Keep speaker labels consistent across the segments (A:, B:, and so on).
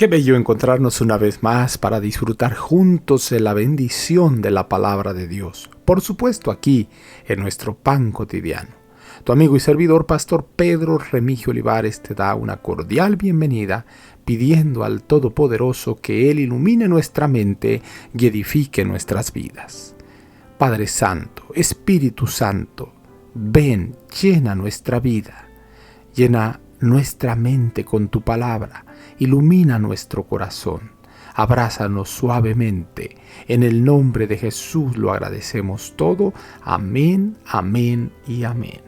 A: Qué bello encontrarnos una vez más para disfrutar juntos de la bendición de la palabra de Dios. Por supuesto, aquí, en nuestro pan cotidiano. Tu amigo y servidor, Pastor Pedro Remigio Olivares, te da una cordial bienvenida, pidiendo al Todopoderoso que Él ilumine nuestra mente y edifique nuestras vidas. Padre Santo, Espíritu Santo, ven, llena nuestra vida, llena nuestra mente con tu palabra, ilumina nuestro corazón, abrázanos suavemente. En el nombre de Jesús lo agradecemos todo. Amén, amén y amén.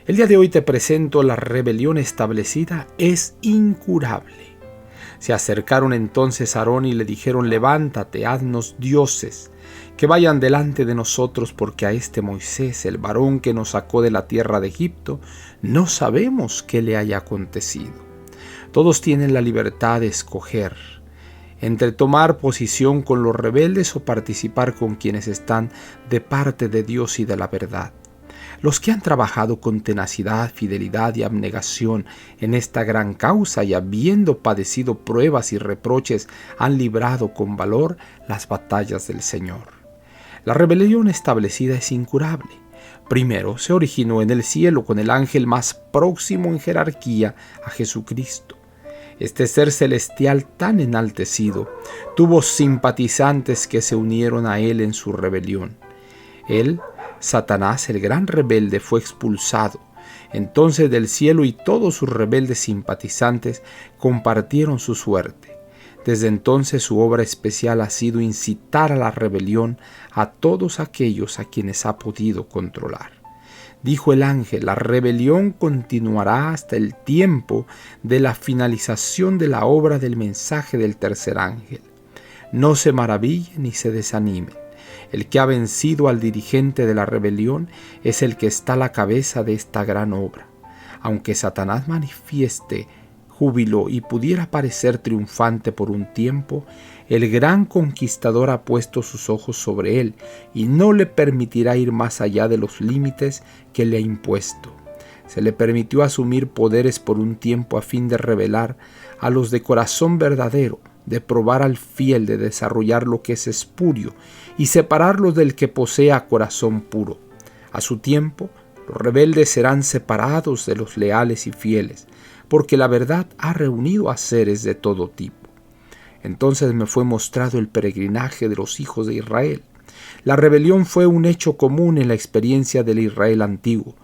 A: El día de hoy te presento: la rebelión establecida es incurable. Se acercaron entonces a Aarón y le dijeron: levántate, haznos dioses, que vayan delante de nosotros, porque a este Moisés, el varón que nos sacó de la tierra de Egipto, no sabemos qué le haya acontecido. Todos tienen la libertad de escoger entre tomar posición con los rebeldes o participar con quienes están de parte de Dios y de la verdad. Los que han trabajado con tenacidad, fidelidad y abnegación en esta gran causa y habiendo padecido pruebas y reproches, han librado con valor las batallas del Señor. La rebelión establecida es incurable. Primero, se originó en el cielo con el ángel más próximo en jerarquía a Jesucristo. Este ser celestial tan enaltecido tuvo simpatizantes que se unieron a él en su rebelión. Él, Satanás, el gran rebelde, fue expulsado entonces del cielo y todos sus rebeldes simpatizantes compartieron su suerte. Desde entonces su obra especial ha sido incitar a la rebelión a todos aquellos a quienes ha podido controlar. Dijo el ángel: la rebelión continuará hasta el tiempo de la finalización de la obra del mensaje del tercer ángel. No se maravillen ni se desanimen. El que ha vencido al dirigente de la rebelión es el que está a la cabeza de esta gran obra. Aunque Satanás manifieste júbilo y pudiera parecer triunfante por un tiempo, el gran conquistador ha puesto sus ojos sobre él y no le permitirá ir más allá de los límites que le ha impuesto. Se le permitió asumir poderes por un tiempo a fin de revelar a los de corazón verdadero, de probar al fiel, de desarrollar lo que es espurio y separarlos del que posea corazón puro. A su tiempo, los rebeldes serán separados de los leales y fieles, porque la verdad ha reunido a seres de todo tipo. Entonces me fue mostrado el peregrinaje de los hijos de Israel. La rebelión fue un hecho común en la experiencia del Israel antiguo.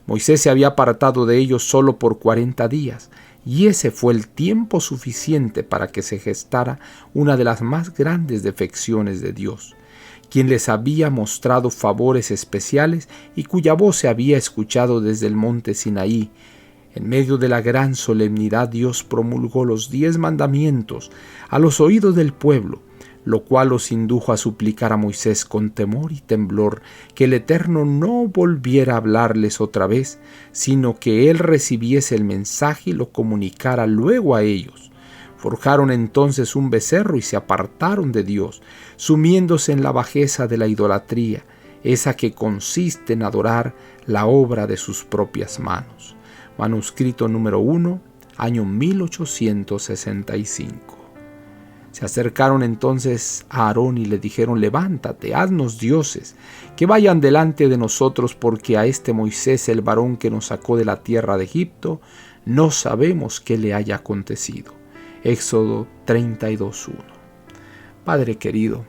A: Moisés se había apartado de ellos solo por 40 días, y ese fue el tiempo suficiente para que se gestara una de las más grandes defecciones de Dios, quien les había mostrado favores especiales y cuya voz se había escuchado desde el monte Sinaí. En medio de la gran solemnidad, Dios promulgó los 10 mandamientos a los oídos del pueblo, lo cual los indujo a suplicar a Moisés con temor y temblor que el Eterno no volviera a hablarles otra vez, sino que él recibiese el mensaje y lo comunicara luego a ellos. Forjaron entonces un becerro y se apartaron de Dios, sumiéndose en la bajeza de la idolatría, esa que consiste en adorar la obra de sus propias manos. Manuscrito número 1, año 1865. Se acercaron entonces a Aarón y le dijeron: levántate, haznos dioses, que vayan delante de nosotros, porque a este Moisés, el varón que nos sacó de la tierra de Egipto, no sabemos qué le haya acontecido. Éxodo 32:1. Padre querido,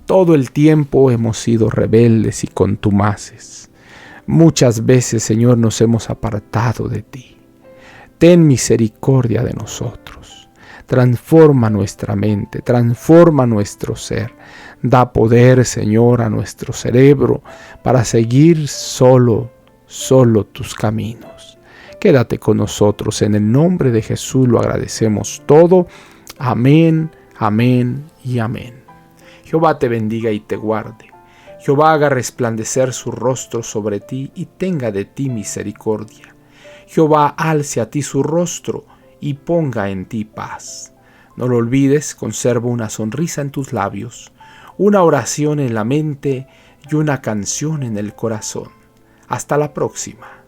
A: todo el tiempo hemos sido rebeldes y contumaces. Muchas veces, Señor, nos hemos apartado de ti. Ten misericordia de nosotros. Transforma nuestra mente, transforma nuestro ser. Da poder, Señor, a nuestro cerebro para seguir solo tus caminos. Quédate con nosotros. En el nombre de Jesús lo agradecemos todo. Amén, amén y amén. Jehová te bendiga y te guarde. Jehová haga resplandecer su rostro sobre ti y tenga de ti misericordia. Jehová alce a ti su rostro y ponga en ti paz. No lo olvides, conserva una sonrisa en tus labios, una oración en la mente y una canción en el corazón. Hasta la próxima.